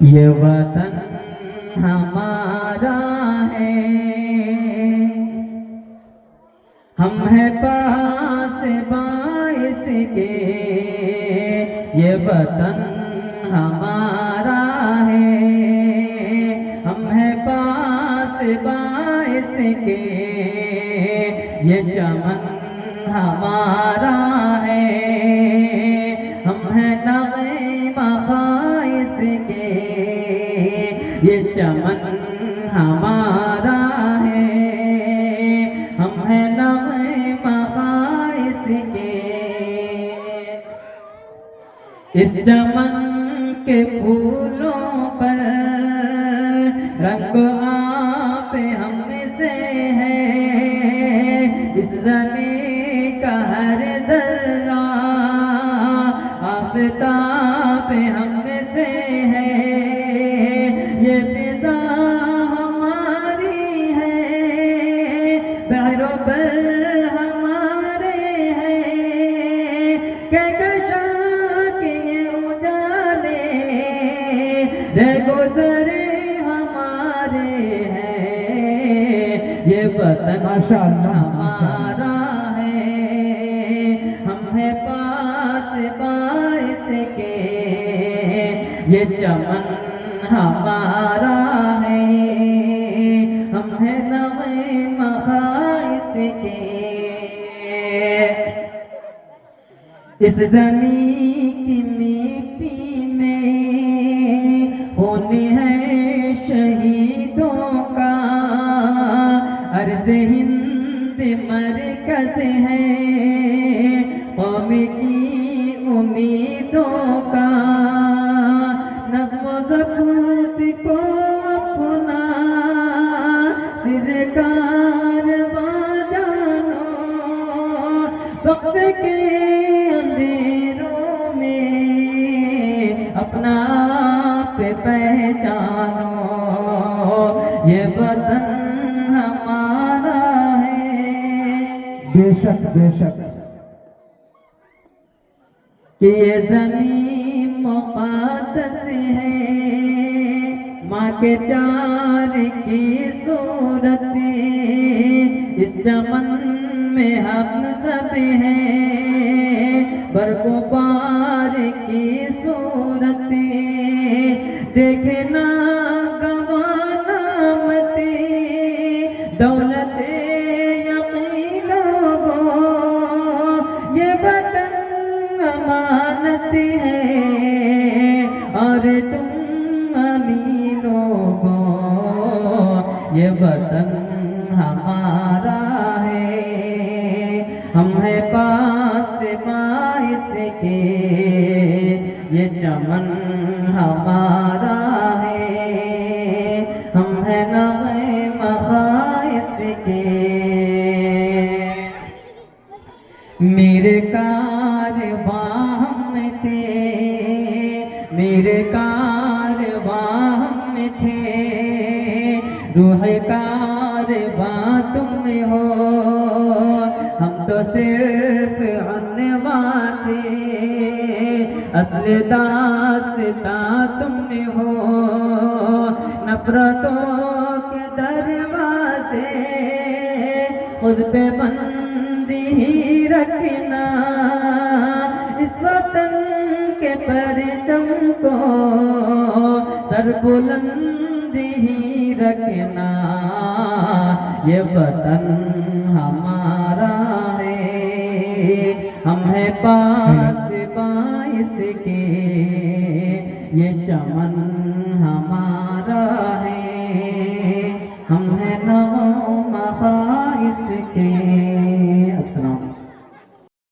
یہ وطن ہمارا ہے، ہم ہیں پاس باعث کے، یہ وطن ہمارا ہے، ہم ہیں پاس باعث کے، یہ چمن ہمارا ہے، ہم ہیں نغمہ خائص کے، یہ چمن ہمارا ہے، ہم ہیں نغمہ خائص کے۔ اس چمن کے پھولوں پر رنگ آپ ہم سے ہے، اس زمین کا ہر ذرہ آفتاب ہم سے ہے، یہ فضا ہماری ہے، بحر و بر ہمارے ہیں، کہ کشاں کے یہ اجالے رہ گزرے ہمارے ہیں، یہ وطن ہمارا ہے، ہم ہیں پاس باعث کے، یہ چمن ہمارا ہے، ہم ہیں نغمہ خائص کے۔ اس زمین کی مٹی میں خون ہے شہیدوں کا، عرض ہند مرکز ہے قوم کی امیدوں کا، نظم و ضبط کو اپنا پھر کارواں جانو، وقت کے اندھیروں میں اپنا آپ پہچانو، یہ وطن ہمارا ہے۔ بے شک بے شک کہ یہ زمین مقدس ہے، ماں کے پیار کی صورت، اس چمن میں ہم سب ہیں، برق و بار کی صورت، دیکھنا گوانا مت دولت یقین لوگوں، یہ وطن امانت ہے اور تم امین لوگوں، یہ وطن ہمارا ہے، ہم ہیں پاس باعث کے، یہ چمن ہمارا ہے، ہم ہیں نغمہ خائص کے۔ میرے کارواں ہم تھے، میرے کارواں ہم تھے، روح کارواں تم ہو، ہم تو صرف عنواں تھے، اصل داستاں تم ہو، نفرتوں کے دروازے خود پہ بندی ہی رکھنا، اس وطن کے پرچم کو سر بلند ہی رکھنا، یہ وطن ہمارا ہے، ہم ہیں پاس باعث کے، یہ چمن ہمارا ہے، ہم ہیں